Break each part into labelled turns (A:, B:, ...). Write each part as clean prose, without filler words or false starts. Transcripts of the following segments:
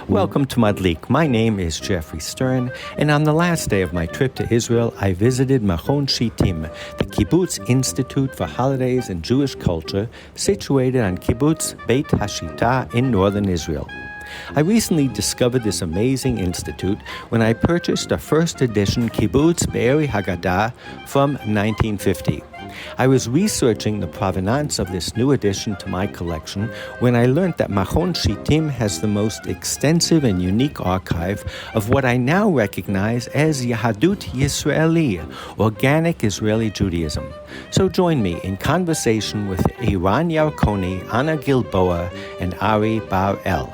A: Welcome to Madlik. My name is Jeffrey Stern, and on the last day of my trip to Israel, I visited Machon Shittim, the Kibbutz Institute for Holidays and Jewish Culture, situated on Kibbutz Beit Hashita in northern Israel. I recently discovered this amazing institute when I purchased a first edition Kibbutz Be'eri Haggadah from 1950. I was researching the provenance of this new addition to my collection when I learned that Machon Shittim has the most extensive and unique archive of what I now recognize as Yahadut Yisraeli, organic Israeli Judaism. So join me in conversation with Iran Yarkoni, Anna Gilboa, and Ari Bar-El.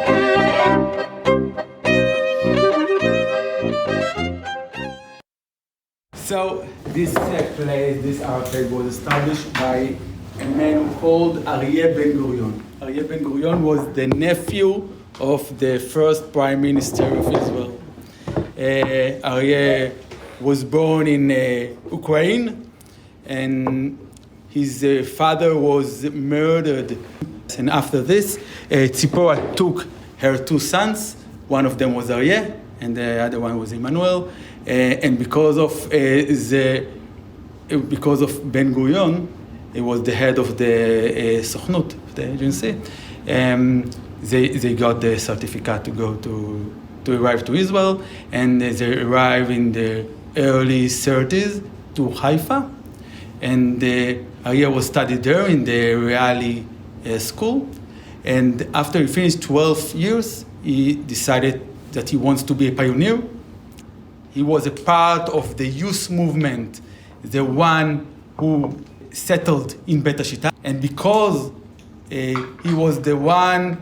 B: So this place, this archive was established by a man called Aryeh Ben-Gurion. Aryeh Ben-Gurion was the nephew of the first Prime Minister of Israel. Aryeh was born in Ukraine, and his father was murdered. And after this, Tzipora took her two sons. One of them was Aryeh, and the other one was Emmanuel. And because of Ben-Gurion, he was the head of the Sochnut, the agency. They got the certificate to go to arrive to Israel, and they arrived in the early 30s to Haifa, and Aryeh was studied there in the Israeli school. And after he finished 12 years, he decided that he wants to be a pioneer. He was a part of the youth movement, the one who settled in Beit Hashita. And because he was the one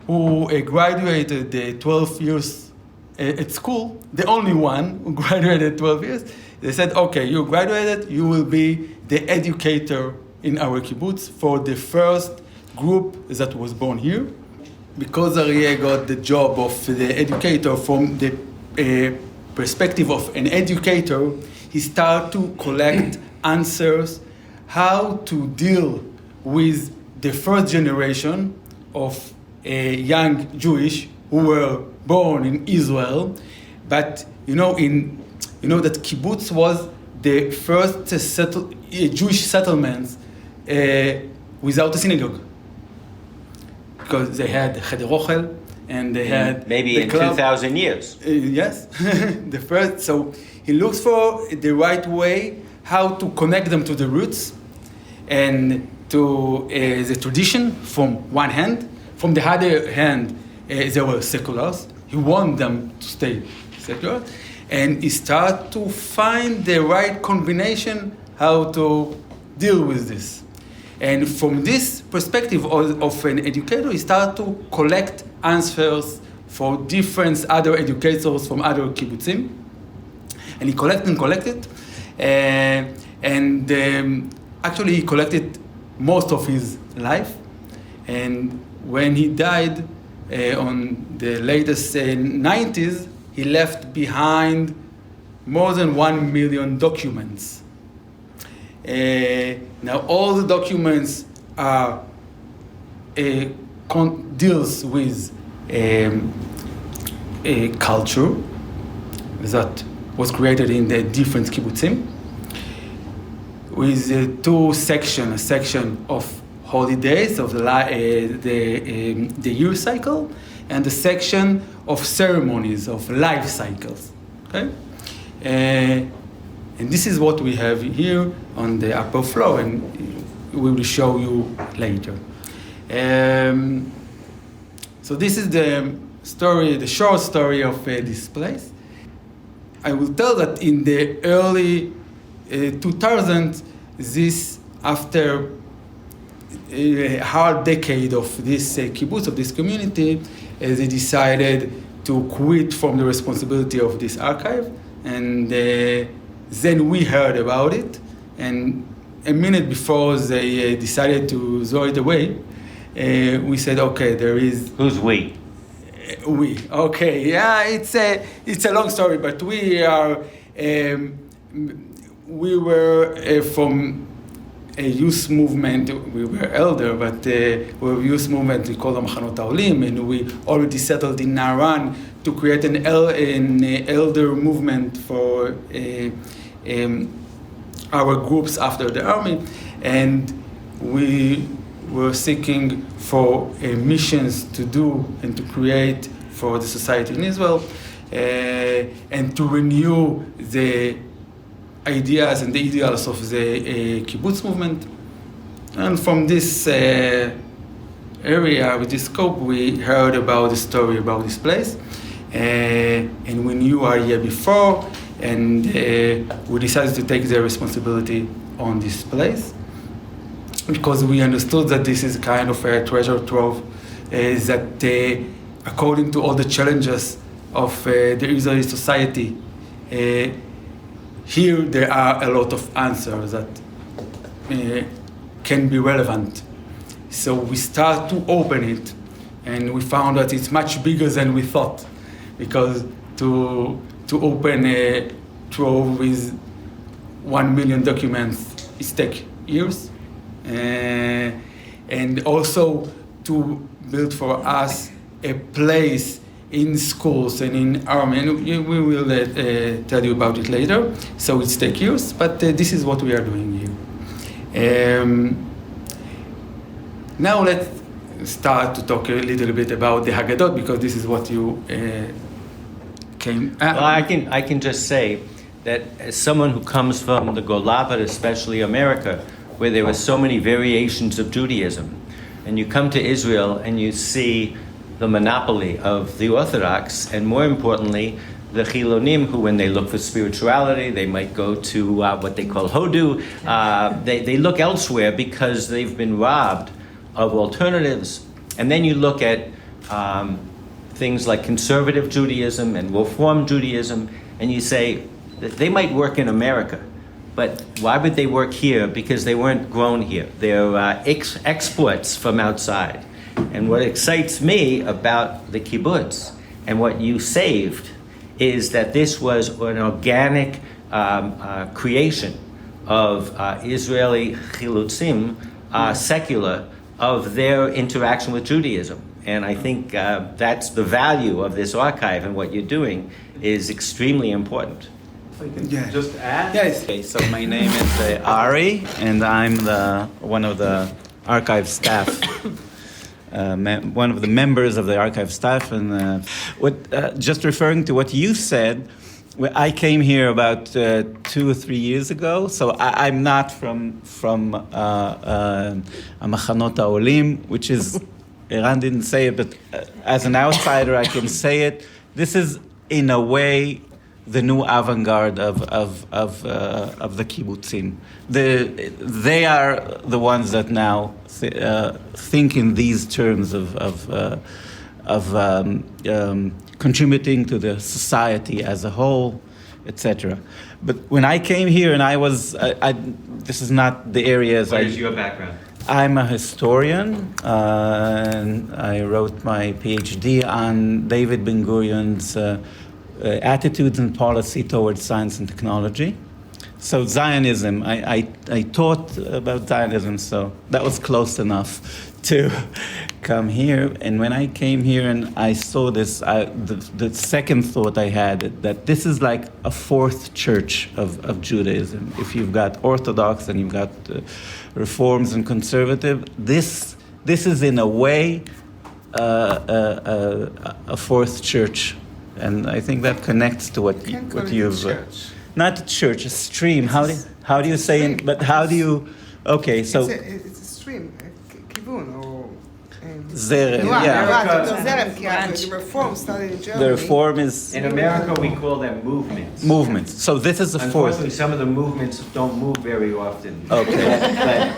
B: who graduated 12 years at school, the only one who graduated 12 years, they said, okay, you graduated, you will be the educator in our kibbutz for the first group that was born here. Because Aryeh got the job of the educator from the perspective of an educator, he started to collect answers how to deal with the first generation of young Jewish who were born in Israel. But you know that kibbutz was the first Jewish settlements without a synagogue, because they had Cheder Ochel, and they had
A: maybe
B: the
A: in
B: club.
A: 2,000 years.
B: Yes, the first. So he looks for the right way how to connect them to the roots and to the tradition from one hand. From the other hand, they were seculars. He wanted them to stay secular, and he started to find the right combination how to deal with this. And from this perspective of an educator, he started to collect answers for different other educators from other kibbutzim. And he collected. Actually, he collected most of his life. And when he died on the latest 90s, he left behind more than 1 million documents. Now, all the documents are deals with a culture that was created in the different kibbutzim, with two sections: a section of holidays of the year cycle, and a section of ceremonies of life cycles. Okay. And this is what we have here on the upper floor, and we will show you later. So this is the story, the short story of this place. I will tell that in the early 2000s, this, after a hard decade of this kibbutz, of this community, they decided to quit from the responsibility of this archive, and then we heard about it, and a minute before they decided to throw it away, we said, okay, there is...
A: Who's we?
B: We. Okay, yeah, it's a long story, but we were from a youth movement. We were elder, but we were a youth movement. We call them Machon Shittim, and we already settled in Naran to create an elder movement for our groups after the army, and we were seeking for missions to do and to create for the society in Israel, and to renew the ideas and the ideals of the kibbutz movement. And from this area, with this scope, we heard about the story about this place, and we knew our year before, and we decided to take the responsibility on this place, because we understood that this is kind of a treasure trove, that according to all the challenges of the Israeli society, here there are a lot of answers that can be relevant. So we start to open it, and we found that it's much bigger than we thought, because to open a trove with 1 million documents, it takes years. And also to build for us a place in schools and in army, and we will tell you about it later. So it takes years, but this is what we are doing here. Now let's start to talk a little bit about the Haggadot, because this is what you came.
A: Well, I can just say that as someone who comes from the Golah, but especially America, where there were so many variations of Judaism, and you come to Israel and you see the monopoly of the Orthodox, and more importantly, the Chilonim, who when they look for spirituality, they might go to what they call Hodu. They look elsewhere because they've been robbed of alternatives. And then you look at things like conservative Judaism and Reform Judaism, and you say that they might work in America, but why would they work here? Because they weren't grown here. They're exports from outside. And what excites me about the kibbutz and what you saved is that this was an organic creation of Israeli chilutzim, secular, of their interaction with Judaism. And I think that's the value of this archive, and what you're doing is extremely important.
C: If I can just add?
B: Yes.
C: Okay, so my name is Ari, and I'm one of the archive staff, one of the members of the archive staff. And just referring to what you said, I came here about 2 or 3 years ago, so I'm not from Machanot Ha'olim, which is, Eran didn't say it, but as an outsider I can say it. This is, in a way, the new avant-garde of the kibbutzim. They are the ones that now think in these terms of contributing to the society as a whole, etc. But when I came here, and this is not the areas.
A: What is your background?
C: I'm a historian, and I wrote my PhD on David Ben-Gurion's attitudes and policy towards science and technology. So Zionism, I taught about Zionism, so that was close enough to come here. And when I came here and I saw this, the second thought I had, that this is like a fourth church of Judaism. If you've got Orthodox and you've got Reforms and Conservative, this is in a way a fourth church. And I think that connects to what you've... Not a church, a stream. How do you say it? But how do you... Okay, so...
D: It's a stream, kivun, or...
C: Zerem,
D: yeah. The reform started in Germany.
C: The reform is...
A: In America, we call them movements.
C: Movements. So this is the fourth.
A: Unfortunately, some of the movements don't move very often.
C: Okay.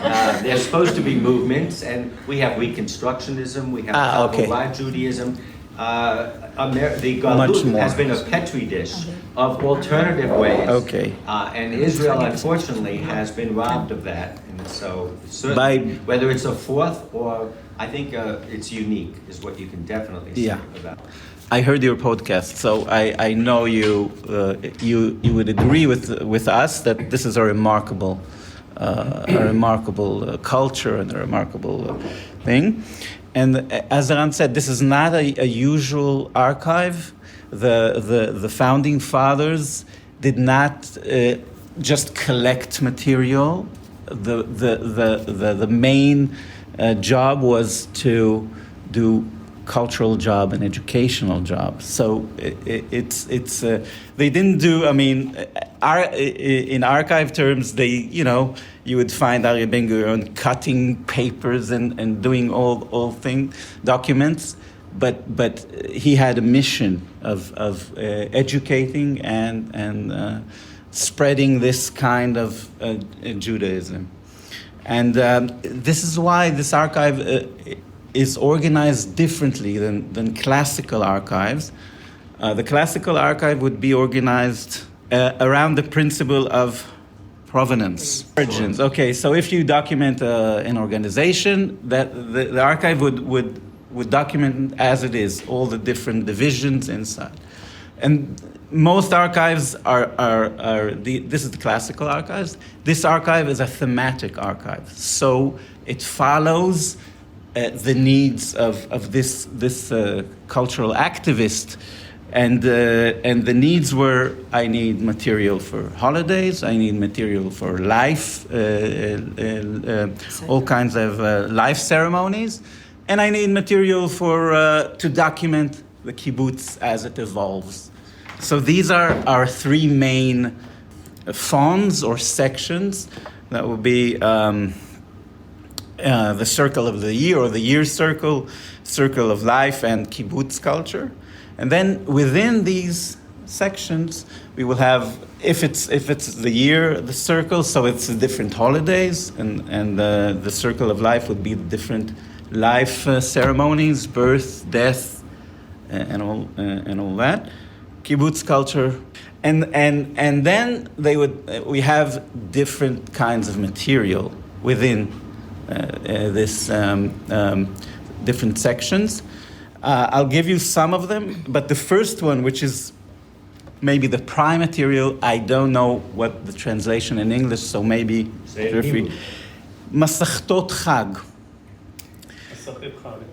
A: But they're supposed to be movements, and we have Reconstructionism, we have Kabbalah Judaism. The Yahadut has been a petri dish of alternative ways.
C: Okay.
A: And Israel, unfortunately, has been robbed of that. And so, certainly, whether it's a fourth or, I think it's unique, is what you can definitely say about it.
C: I heard your podcast, so I know you would agree with us that this is a remarkable a remarkable culture and a remarkable thing. And as Eran said, this is not a usual archive. The founding fathers did not just collect material. The main job was to do cultural job and educational job. So it's they didn't do. I mean, in archive terms, you would find Aryeh Ben-Gurion cutting papers and doing all documents, but he had a mission of educating and spreading this kind of Judaism, and this is why this archive is organized differently than classical archives. The classical archive would be organized around the principle of provenance. Origins. Okay, so if you document an organization, that the archive would document as it is, all the different divisions inside. And most archives this is the classical archives. This archive is a thematic archive. So it follows the needs of this cultural activist, and the needs were: I need material for holidays, I need material for life, all kinds of life ceremonies, and I need material to document the kibbutz as it evolves. So these are our three main fonds or sections. That would be the circle of the year, or the year circle of life, and kibbutz culture. And then within these sections, we will have, if it's the year, the circle, so it's the different holidays, and the circle of life would be the different life ceremonies, birth, death, and all that. Kibbutz culture, and then we have different kinds of material within this different sections. I'll give you some of them, but the first one, which is maybe the prime material, I don't know what the translation in English, so maybe Jeffrey. Masechtot Chag.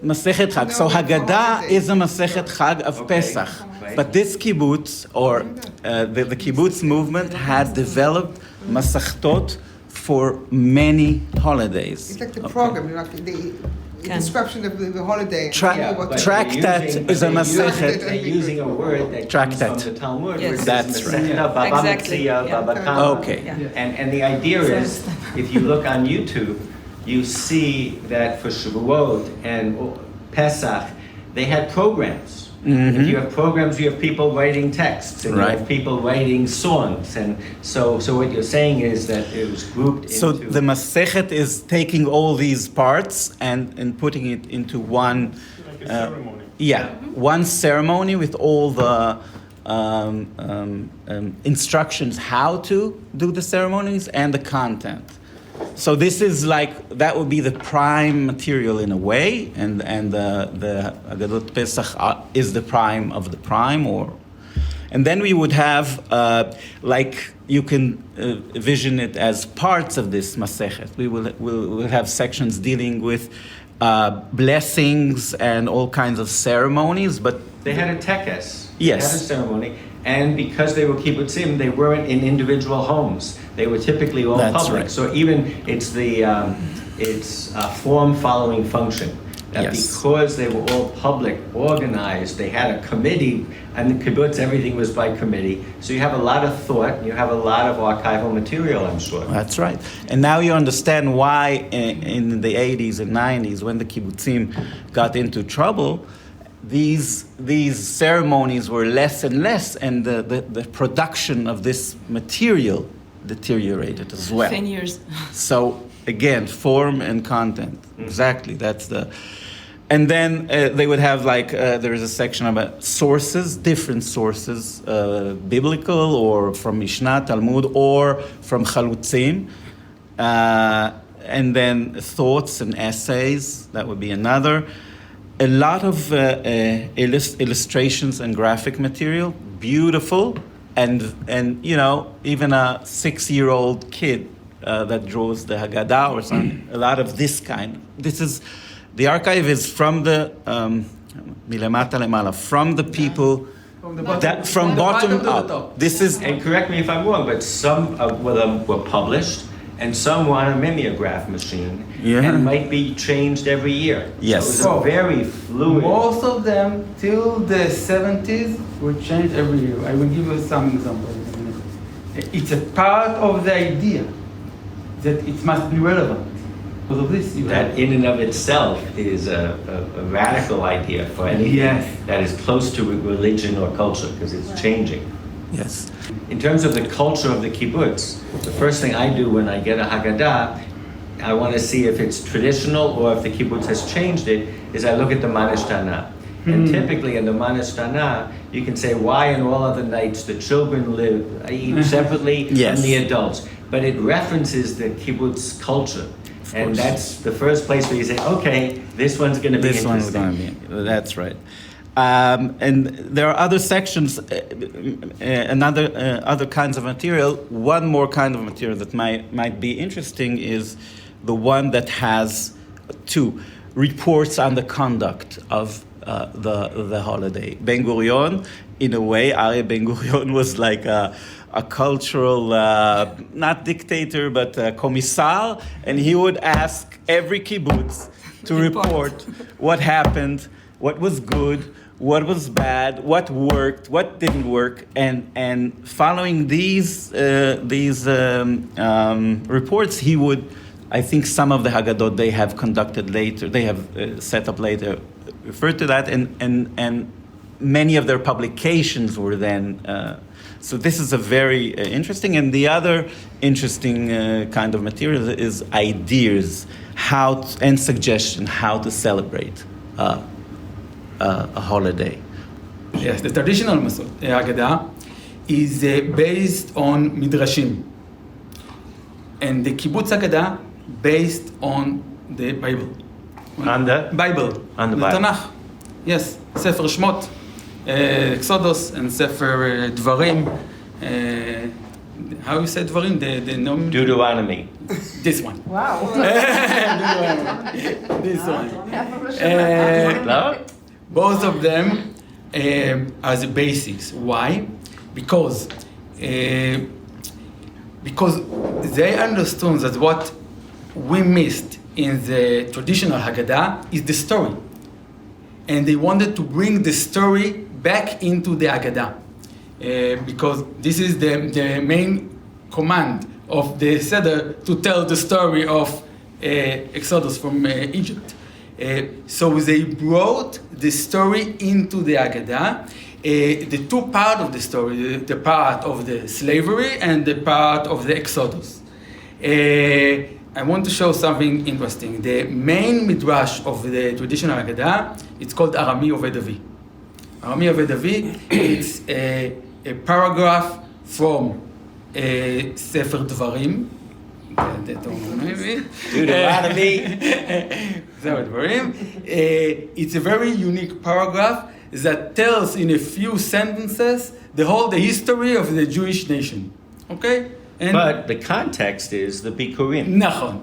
C: Masechet Chag. So Haggadah is a Masechet Chag of Pesach. But this kibbutz, or the kibbutz movement, had developed Masechtot for many holidays.
D: It's like the program, like the description of the holiday.
C: Tractate is a Masechet.
E: They're using a word that comes from the Talmud.
F: Yes.
C: That's right.
F: Exactly. Yeah.
C: Okay.
E: And the idea is, if you look on YouTube, you see that for Shavuot and Pesach, they had programs.
C: Mm-hmm.
E: If you have programs, you have people writing texts, and
C: right.
E: You have people writing songs, and so what you're saying is that it was grouped into...
C: So the Masechet is taking all these parts and putting it into one...
G: Like a ceremony.
C: Yeah, one ceremony with all the instructions how to do the ceremonies and the content. So this is that would be the prime material in a way, and the Haggadot Pesach is the prime of the prime, and then we would have you can vision it as parts of this Masechet. We'll have sections dealing with blessings and all kinds of ceremonies, but
E: They had a tekes.
C: Yes.
E: They had a ceremony. And because they were kibbutzim, they weren't in individual homes. They were typically all
C: That's
E: public.
C: right.
E: So even it's a form following function. That
C: Yes.
E: because they were all public, organized, they had a committee, and the kibbutz, everything was by committee. So you have a lot of thought, you have a lot of archival material, I'm sure.
C: That's right. And now you understand why in the 80s and 90s, when the kibbutzim got into trouble, these ceremonies were less and less, and the production of this material deteriorated as well.
F: 10 years.
C: So again, form and content. Exactly. That's the. And then they would have there is a section about sources, different sources, biblical or from Mishnah, Talmud, or from Chalutzim. And then thoughts and essays. That would be another. A lot of illustrations and graphic material, beautiful, and even a 6-year-old kid that draws the Haggadah or something. A lot of this kind. The archive is from the milamata lemala, from the people. From bottom up. This is,
E: and correct me if I'm wrong, but some of them were published, and some were on a mimeograph machine, and might be changed every year.
C: Yes.
E: So it was very fluid.
B: Most of them, till the 70s, were changed every year. I will give you some examples. It's a part of the idea that it must be relevant. Because of this,
E: That in and of itself is a radical idea for anything that is close to religion or culture, because it's changing.
C: yes.
E: In terms of the culture of the kibbutz, the first thing I do when I get a Haggadah, I want to see if it's traditional or if the kibbutz has changed it, is I look at the Manishtana. And typically in the Manishtana, you can say why in all other nights the children live eat separately from the adults. But it references the kibbutz culture. And that's the first place where you say, okay, this one's going to be interesting.
C: This one's going to be, that's right. And there are other sections, other kinds of material. One more kind of material that might be interesting is the one that has two reports on the conduct of the holiday. Ben Gurion, in a way, Aryeh Ben Gurion was like a cultural, not dictator, but commissar, and he would ask every kibbutz to report what happened, what was good, what was bad, what worked, what didn't work, and following these reports, he would, I think some of the Haggadot they have conducted later, they have set up later, referred to that, and many of their publications were then. So this is a very interesting, and the other interesting kind of material is ideas, and suggestion how to celebrate a holiday.
B: Yes, the traditional Haggadah is based on midrashim, and the kibbutz Haggadah based on the Bible.
E: On the
B: Bible.
E: On the Bible.
B: Tanakh. Yes, Sefer Shmot, Exodus, and Sefer Dvarim. How you say Dvarim? The name?
E: Deuteronomy.
B: This one.
D: Wow.
B: This one.
E: No?
B: Both of them are the basics. Why? Because they understood that what we missed in the traditional Haggadah is the story. And they wanted to bring the story back into the Haggadah. Because this is the main command of the Seder, to tell the story of Exodus from Egypt. So they brought the story into the Haggadah. The two parts of the story, the part of the slavery and the part of the Exodus. I want to show something interesting. The main midrash of the traditional Haggadah, it's called Arami Oved Avi. Arami Oved Avi, it's a paragraph from Sefer Dvarim.
E: Deuteronomy.
B: Sefer Dvarim. It's a very unique paragraph that tells in a few sentences the history of the Jewish nation. Okay?
E: But the context is the Bikurim.
B: Nachon.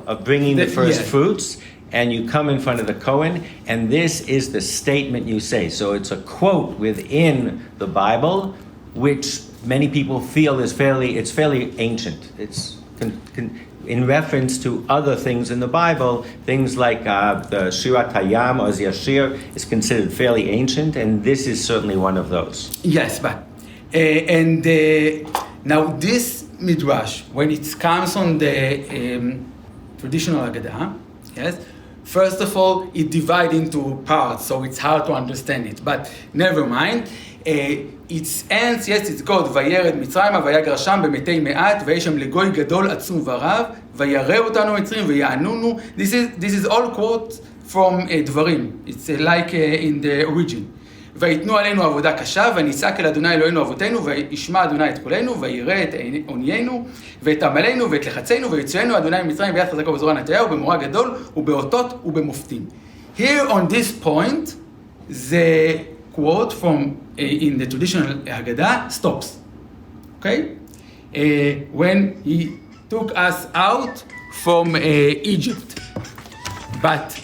E: Of bringing the first fruits, and you come in front of the Kohen, and this is the statement you say. So it's a quote within the Bible, which many people feel is fairly ancient. It's in reference to other things in the Bible, things like the Shirat Hayam or Yashir is considered fairly ancient, and this is certainly one of those.
B: Yes, but now this midrash, when it comes on the traditional Haggadah, yes, first of all, it divides into parts, so it's hard to understand it. But never mind. Its ends, yes, it's God. וירד מצרימה ויגרשם במתי מעט ויש שם לגוי גדול עצום ורב וירא אותנו מצרים ויענונו. This is all quote from דברים. It's like in the origin. ויתנו עלינו עבודה קשה ונצעק אל אדוני אלוהינו אבותינו וישמע אדוני את קולנו וירא את עוניינו ואת עמלנו ואת לחצנו ויוציאנו אדוני ממצרים ביד חזקה ובזרוע נטויה ובמורא גדול ובאותות ובמופתים. Here on this point, the quote from in the traditional Haggadah stops. Okay? When he took us out from Egypt. But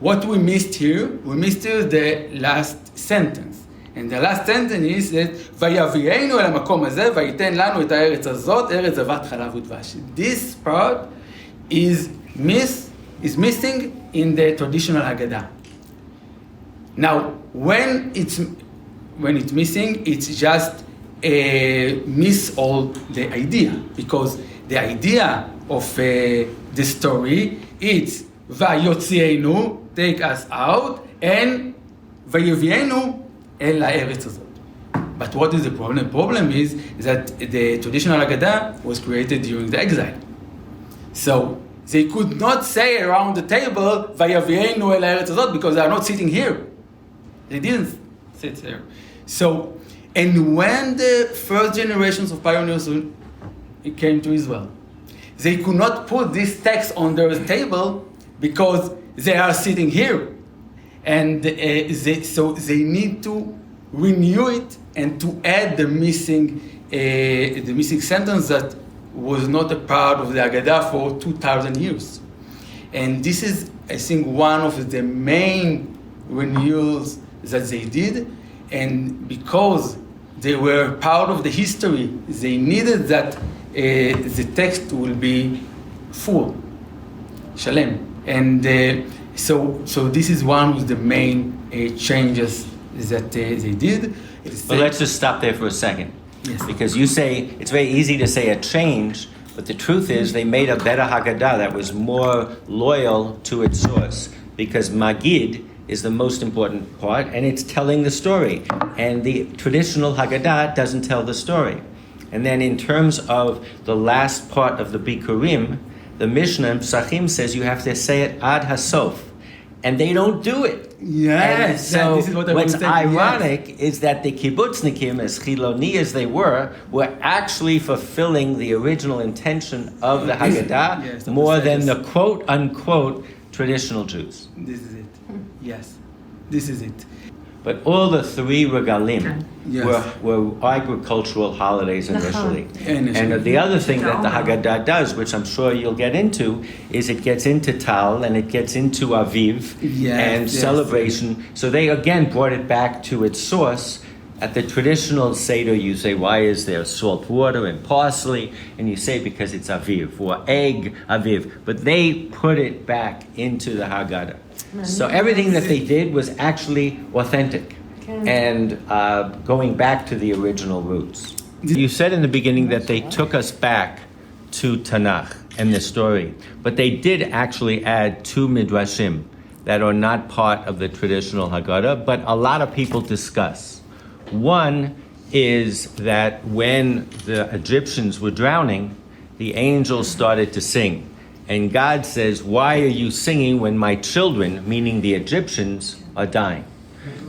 B: what we missed here the last sentence. And the last sentence is that ויביאנו אל המקום הזה וייתן לנו את הארץ הזאת, ארץ זבת חלב ודבש. This part is missing in the traditional Haggadah. Now, when it's missing, it's just miss all the idea, because the idea of the story is ויוציאנו, take us out, and ויביאנו אל הארץ הזאת. But what is the problem? The problem is that the traditional Haggadah was created during the exile. So they could not say around the table ויביאנו אל הארץ הזאת, because they are not sitting here. They didn't sit there. So, and when the first generations of pioneers came to Israel, they could not put this text on their table because they are sitting here. And so they need to renew it and to add the missing sentence that was not a part of the Haggadah for 2,000 years. And this is, I think, one of the main renewals that they did. And because they were part of the history, they needed that the text will be full, shalem. And so this is one of the main changes that they did.
E: But let's just stop there for a second.
B: Yes.
E: Because you say, it's very easy to say a change, but the truth is they made a better Haggadah that was more loyal to its source. Because Magid is the most important part, and it's telling the story. And the traditional Haggadah doesn't tell the story. And then in terms of the last part of the Bikurim, the Mishnah in Psachim says you have to say it ad hasof. And they don't do it.
B: Yes.
E: And so
B: this is what
E: what's ironic is that the kibbutznikim, as chiloni as they were actually fulfilling the original intention of the Haggadah
B: Yes,
E: more than the quote-unquote traditional Jews.
B: This is it. Yes. This is it.
E: But all the three regalim
B: Yes.
E: were agricultural holidays initially. And the other thing that the Haggadah does, which I'm sure you'll get into, is it gets into Tal and it gets into Aviv and celebration. So they again brought it back to its source. At the traditional Seder, you say, why is there salt water and parsley? And you say, because it's Aviv, or egg Aviv. But they put it back into the Haggadah. So everything that they did was actually authentic and going back to the original roots. You said in the beginning that they took us back to Tanakh and the story, but they did actually add 2 midrashim that are not part of the traditional Haggadah, but a lot of people discuss. One is that when the Egyptians were drowning, the angels started to sing. And God says, why are you singing when my children, meaning the Egyptians, are dying?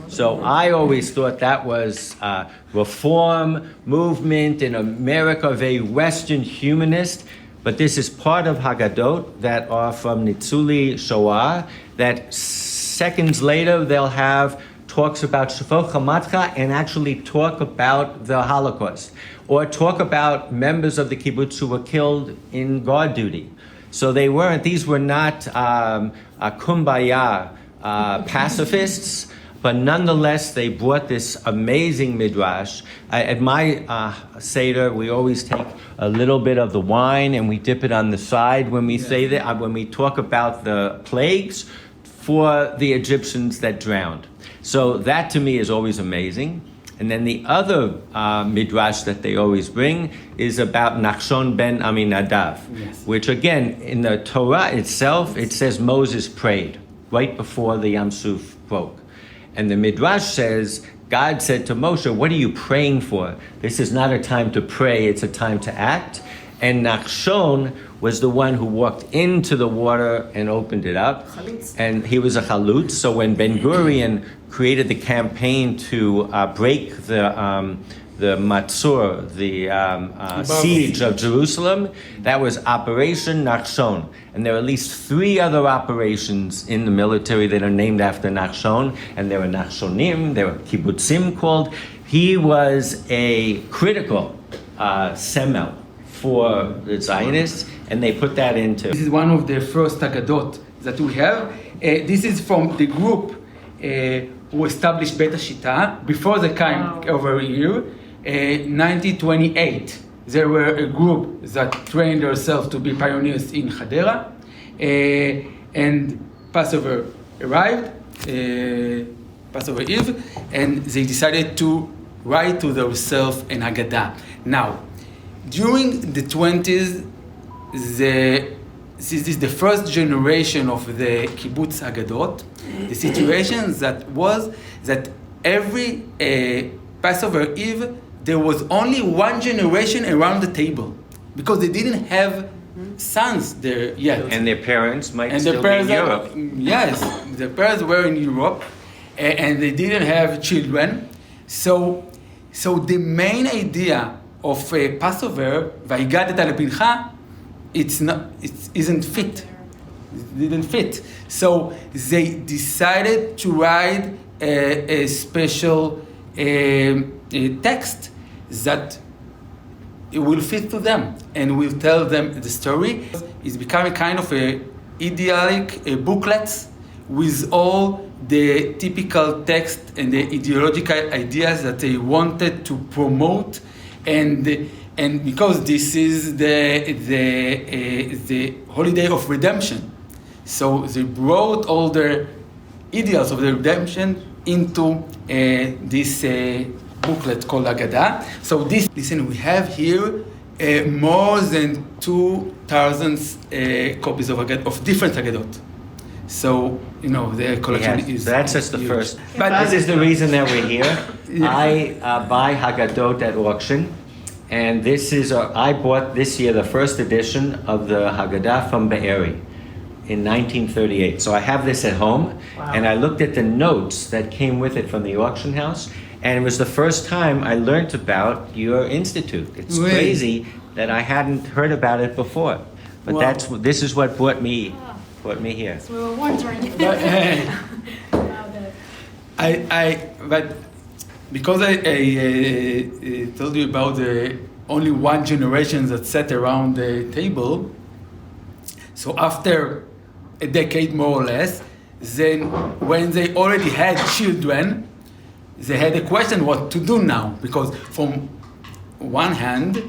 E: So I always thought that was a reform movement in America, very Western humanist. But this is part of Haggadot that are from Nitzuli Shoah, that seconds later they'll have talks about Shafot Chamatcha and actually talk about the Holocaust. Or talk about members of the kibbutz who were killed in guard duty. So these were not kumbaya pacifists, but nonetheless they brought this amazing midrash. At my Seder, we always take a little bit of the wine and we dip it on the side when we say that, when we talk about the plagues for the Egyptians that drowned. So that to me is always amazing. And then the other midrash that they always bring is about Nachshon ben Aminadav, which again, in the Torah itself, it says Moses prayed right before the Yam Suf broke. And the midrash says, God said to Moshe, what are you praying for? This is not a time to pray, it's a time to act. And Nachshon was the one who walked into the water and opened it up. And he was a chalutz. So when Ben Gurion created the campaign to break the Matzur, the siege of Jerusalem, that was Operation Nachshon. And there are at least 3 other operations in the military that are named after Nachshon. And there were Nachshonim, there were kibbutzim called. He was a critical semel for the Zionists, and they put that into.
B: This is one of the first Haggadot that we have. This is from the group who established Beit Hashita before they came over here. 1928, there were a group that trained themselves to be pioneers in Hadera, and Passover arrived, Passover Eve, and they decided to write to themselves an Haggadah. Now, during the 20s, this is the first generation of the Kibbutz Haggadot. The situation that every Passover Eve, there was only one generation around the table because they didn't have sons there yet.
E: And their parents might still be in Europe.
B: Yes, the parents were in Europe, and they didn't have children. So the main idea of Passover, Vayigadet lebincha, it isn't fit. It didn't fit. So they decided to write a special text that it will fit to them and will tell them the story. It's becoming kind of a idyllic booklets with all the typical text and the ideological ideas that they wanted to promote, and because this is the holiday of redemption, so they brought all the ideals of the redemption into this booklet called Haggadah. So listen, we have here more than 2,000 copies of different Haggadot. So, the collection is
E: that's just the
B: huge.
E: first. But this is the reason that we're here. I buy Haggadot at auction, and I bought this year the first edition of the Haggadah from Be'eri in 1938. So I have this at home, and I looked at the notes that came with it from the auction house, and it was the first time I learned about your institute. It's crazy that I hadn't heard about it before, but this is what brought me here.
F: So we were wondering.
B: But because I told you about the only one generation that sat around the table, so after a decade more or less, then when they already had children, they had a question what to do now, because from one hand,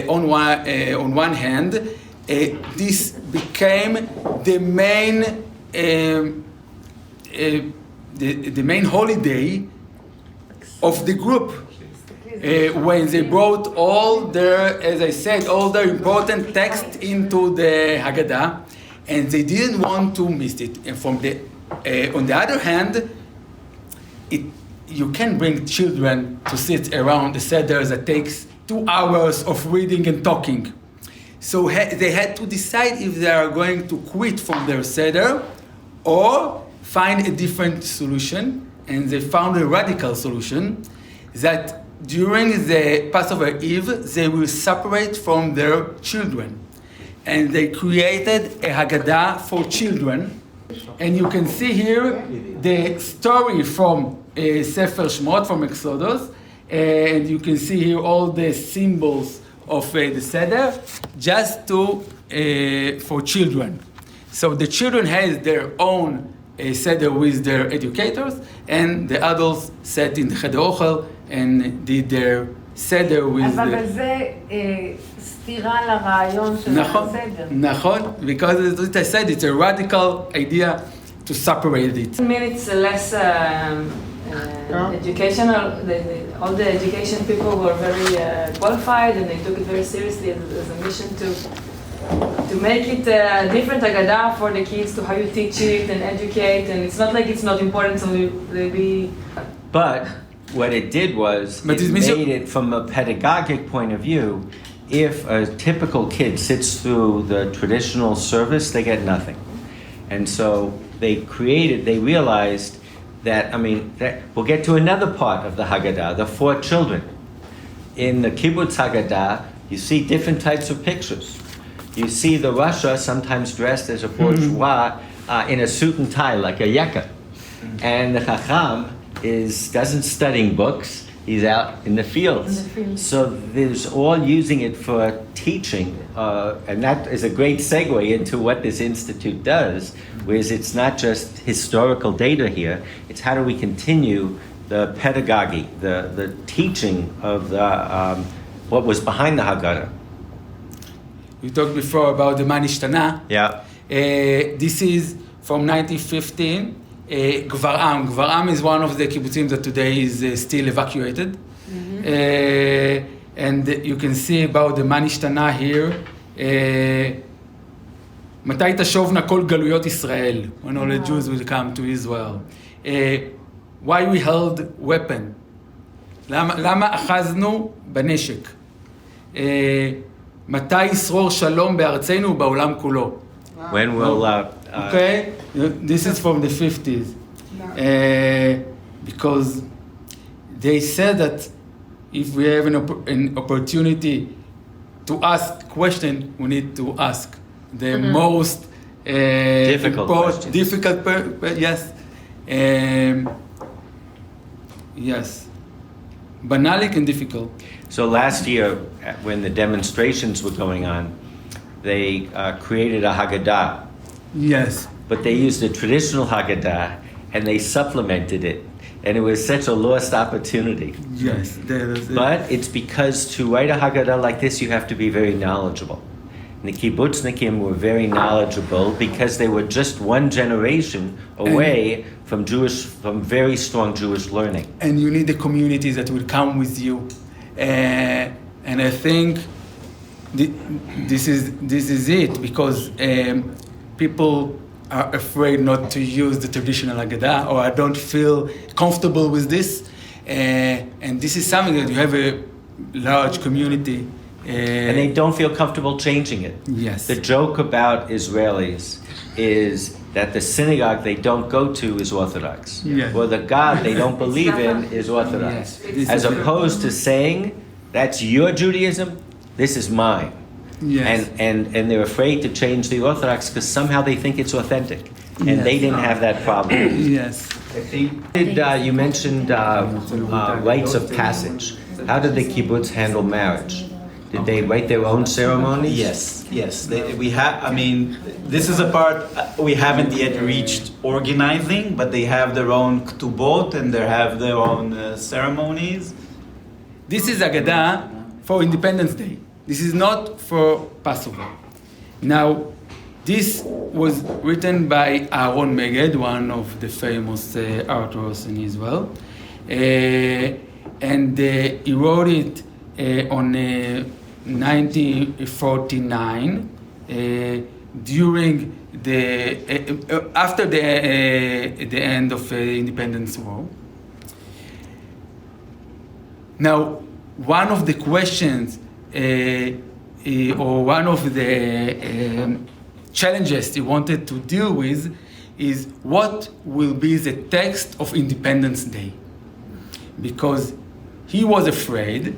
B: on one hand, this became the main holiday of the group, when they brought all their, as I said, all their important text into the Haggadah, and they didn't want to miss it. And on the other hand, you can bring children to sit around the Seder that takes 2 hours of reading and talking. So they had to decide if they are going to quit from their Seder or find a different solution. And they found a radical solution that during the Passover Eve, they will separate from their children. And they created a Haggadah for children. And you can see here the story from Sefer Shemot, from Exodus. And you can see here all the symbols of the Seder, just for children. So the children had their own Seder with their educators, and the adults sat in the Cheder Ochel and did their Seder with
G: אבל זה סתירה לרעיון של הסדר.
B: נכון, because as I said, it's a radical idea to separate it.
G: I mean, it's less educational. All the education people were very qualified, and they took it very seriously as a mission to make it a different Haggadah for the kids, to how you teach it and educate, and it's not like it's not important to be.
E: But what it did was it made it from a pedagogic point of view. If a typical kid sits through the traditional service, they get nothing. And so they realized that, we'll get to another part of the Haggadah, the 4 children. In the Kibbutz Haggadah, you see different types of pictures. You see the Rasha sometimes dressed as a bourgeois in a suit and tie, like a yekka. And the Chacham doesn't study books, He's out in the fields. So there's all using it for teaching, and that is a great segue into what this institute does, whereas it's not just historical data here, it's how do we continue the pedagogy, the teaching of what was behind the Haggadah.
B: We talked before about the Man Ishtana.
E: Yeah.
B: This is from 1915. Gvar Am is one of the kibbutzim that today is still evacuated. And you can see about the Man Ishtana here. מתי תשובנה כל גלויות ישראל? When all the Jews will come to Israel. Why we held weapon? למה אחזנו בנשק? מתי ישרור שלום בארצנו ובעולם כולו?
E: When will
B: okay, this is from the 50s. Because they said that if we have an opportunity to ask question, we need to ask the most
E: difficult questions.
B: Yes. Yes. Banalic and difficult.
E: So last year, when the demonstrations were going on, they created a Haggadah.
B: Yes.
E: But they used the traditional Haggadah and they supplemented it. And it was such a lost opportunity.
B: Yes.
E: But it's because to write a Haggadah like this, you have to be very knowledgeable. And the kibbutznikim were very knowledgeable because they were just one generation away from very strong Jewish learning.
B: And you need the communities that will come with you. And I think this is it, because people are afraid not to use the traditional Haggadah, or I don't feel comfortable with this. And this is something that you have a large community.
E: And they don't feel comfortable changing it.
B: Yes.
E: The joke about Israelis is that the synagogue they don't go to is Orthodox.
B: Yes.
E: Or the God they don't believe in is Orthodox.
B: Yes.
E: As opposed to saying, that's your Judaism, this is mine.
B: Yes.
E: And they're afraid to change the Orthodox because somehow they think it's authentic. And they didn't have that problem.
B: Yes.
E: You mentioned rites of passage. How did the kibbutz handle marriage? Did they write their own ceremonies?
C: Yes. We have. I mean, this is a part we haven't yet reached organizing, but they have their own ktubot and they have their own ceremonies.
B: This is Haggadah for Independence Day. This is not for Passover. Now, this was written by Aaron Meged, one of the famous authors in Israel, and he wrote it on 1949 during after the end of the Independence War. Now, one of the questions or one of the challenges he wanted to deal with is what will be the text of Independence Day, because he was afraid,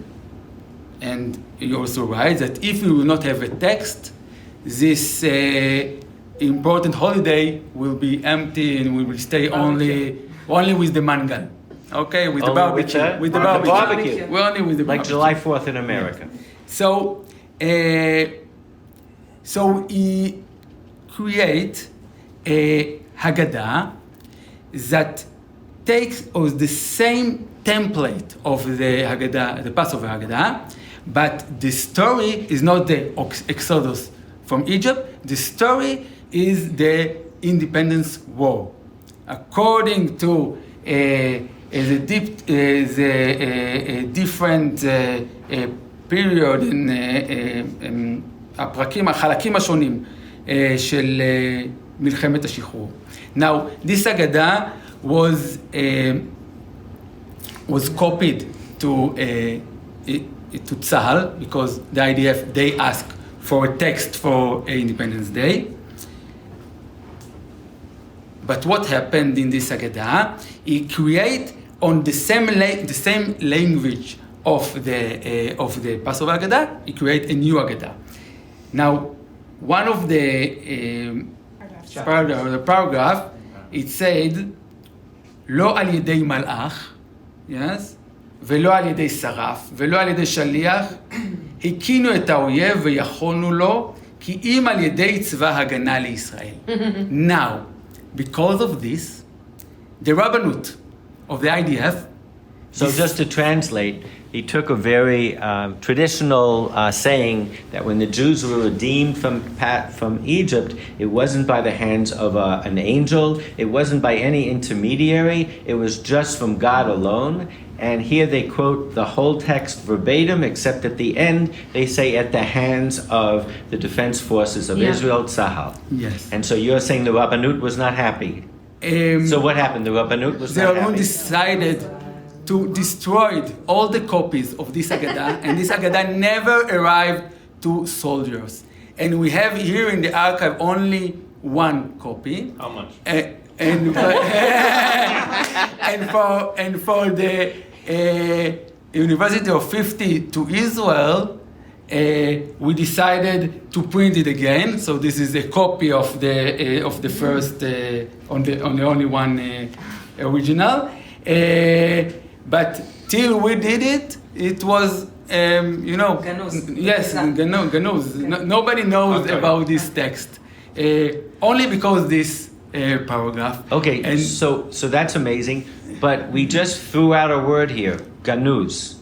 B: and he also writes that if we will not have a text, this important holiday will be empty and we will stay only with the mangal. Okay, with the barbecue.
E: With the barbecue.
B: We're only with the
E: like
B: barbecue.
E: July 4th in America.
B: So he create a Haggadah that takes the same template of the Haggadah, the Passover Haggadah, but the story is not the Exodus from Egypt. The story is the Independence War. According to a different period in החלקים השונים של מלחמת השחרור. Now, this Haggadah was copied to Tzahal because the IDF, they asked for a text for Independence Day. But what happened in this Haggadah? He create on the same language of the Passover Haggadah. He create a new Haggadah. Now, one of the paragraph, it said, "Lo al yedei malach," yes, ולא על ידי שרף, ולא על ידי שליח, הקינו את האויב ויכולנו לו, כי אם על ידי צבא הגנה לישראל. Now, because of this, the Rabbanut of the IDF.
E: So just to translate, he took a very traditional saying that when the Jews were redeemed from Egypt, it wasn't by the hands of an angel, it wasn't by any intermediary, it was just from God alone. And here they quote the whole text verbatim, except at the end they say at the hands of the defense forces of Israel, Tzahal.
B: Yes.
E: And so you're saying the Rabbanut was not happy. So what happened? The Rabbanut was not happy.
B: They decided to destroy all the copies of this Haggadah, and this Haggadah never arrived to soldiers. And we have here in the archive only one copy.
E: How much?
B: And for the University of 50 to Israel, we decided to print it again. So this is a copy of the first on the only one original. But till we did it, it was
G: Ganuz.
B: Yes, Ganuz. Nobody knows about this text, only because this paragraph.
E: Okay, and so that's amazing. But we just threw out a word here, ganuz.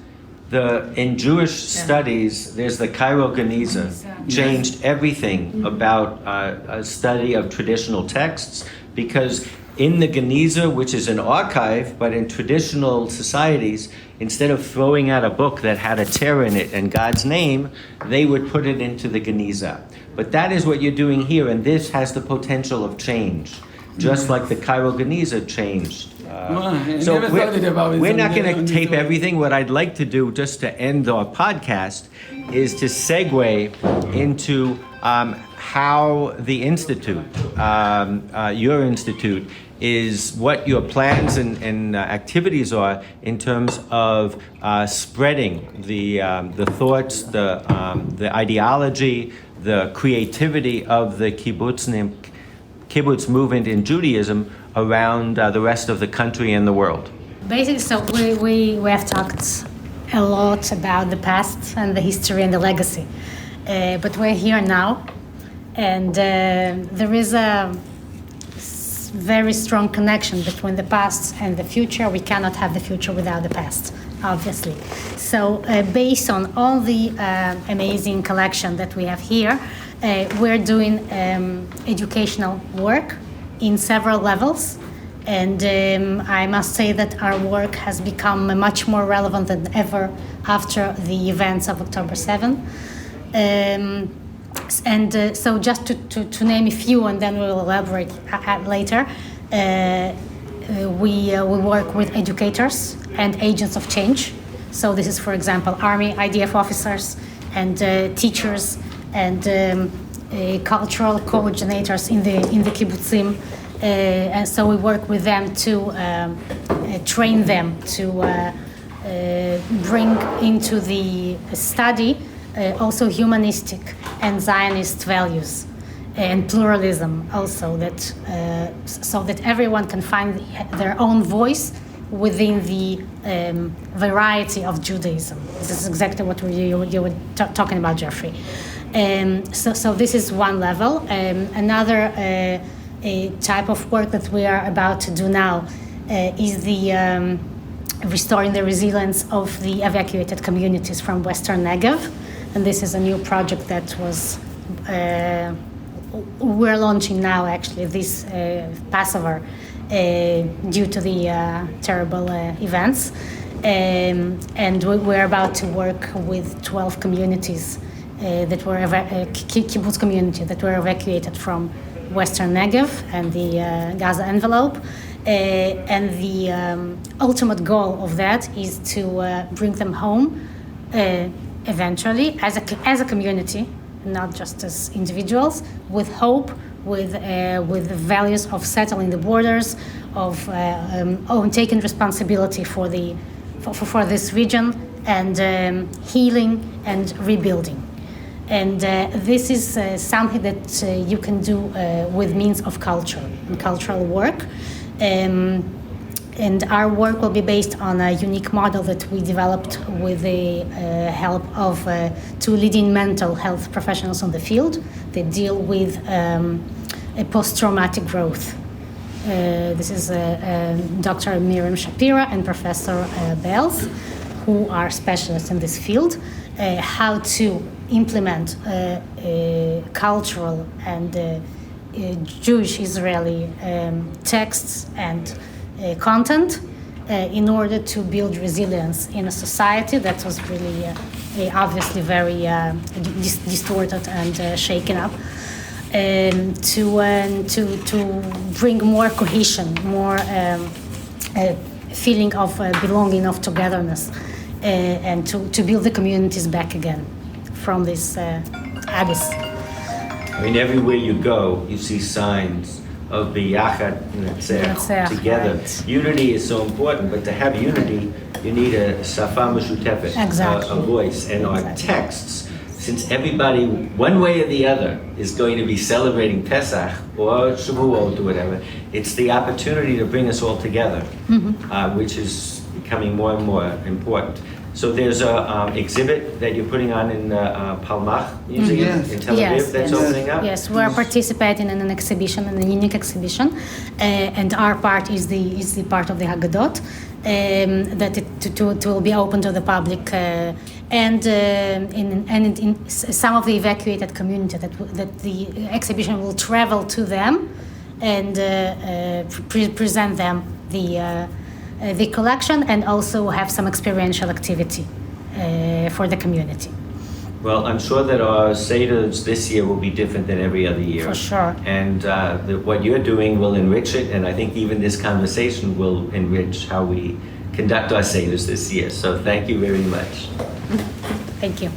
E: In Jewish studies, there's the Cairo Geniza, changed everything about a study of traditional texts, because in the Geniza, which is an archive, but in traditional societies, instead of throwing out a book that had a tear in it and God's name, they would put it into the Geniza. But that is what you're doing here, and this has the potential of change, just like the Cairo Geniza changed. So we're not going to tape everything. What I'd like to do, just to end our podcast, is to segue into how the Institute, your Institute, is what your plans and activities are in terms of spreading the thoughts, the ideology, the creativity of the kibbutz movement in Judaism around the rest of the country and the world.
F: Basically, so we have talked a lot about the past and the history and the legacy, but we're here now, and there is a very strong connection between the past and the future. We cannot have the future without the past, obviously. So based on all the amazing collection that we have here, we're doing educational work in several levels, and I must say that our work has become much more relevant than ever after the events of October 7. So just to name a few, and then we'll elaborate later, we work with educators and agents of change. So this is, for example, Army, IDF officers, and teachers, and cultural coordinators in the kibbutzim, and so we work with them to train them to bring into the study also humanistic and Zionist values and pluralism, also that so that everyone can find their own voice within the variety of Judaism. This is exactly what you were talking about, Jeffrey. So this is one level. Another type of work that we are about to do now is the restoring the resilience of the evacuated communities from Western Negev. And this is a new project that was we're launching now, actually, this Passover, due to the terrible events. And we're about to work with 12 communities that were kibbutz community that were evacuated from Western Negev and the Gaza envelope, and the ultimate goal of that is to bring them home eventually as a community, not just as individuals, with hope, with the values of settling the borders, of taking responsibility for this region, and healing and rebuilding. And this is something that you can do with means of culture and cultural work. And our work will be based on a unique model that we developed with the help of two leading mental health professionals on the field that deal with a post-traumatic growth. This is Dr. Miriam Shapira and Professor Belz, who are specialists in this field, how to implement cultural and Jewish Israeli texts and content in order to build resilience in a society that was really obviously very distorted and shaken up, to bring more cohesion, more feeling of belonging, of togetherness, and to build the communities back again from this abyss.
E: I mean, everywhere you go, you see signs of B'yachad together.
F: Right.
E: Unity is so important, but to have unity, you need a safa meshutefet,
F: Exactly.
E: a voice. And our texts, since everybody, one way or the other, is going to be celebrating Pesach or Shavuot or whatever, it's the opportunity to bring us all together, which is becoming more and more important. So there's a exhibit that you're putting on in Palmach Museum in Tel Aviv that's opening up?
F: Yes, we are participating in an exhibition, in a unique exhibition, and our part is the part of the Haggadot, that it will be open to the public, and in some of the evacuated community that the exhibition will travel to them and present them the collection, and also have some experiential activity for the community.
E: Well, I'm sure that our Seders this year will be different than every other year.
F: For sure.
E: And what you're doing will enrich it, and I think even this conversation will enrich how we conduct our Seders this year. So thank you very much.
F: Thank you.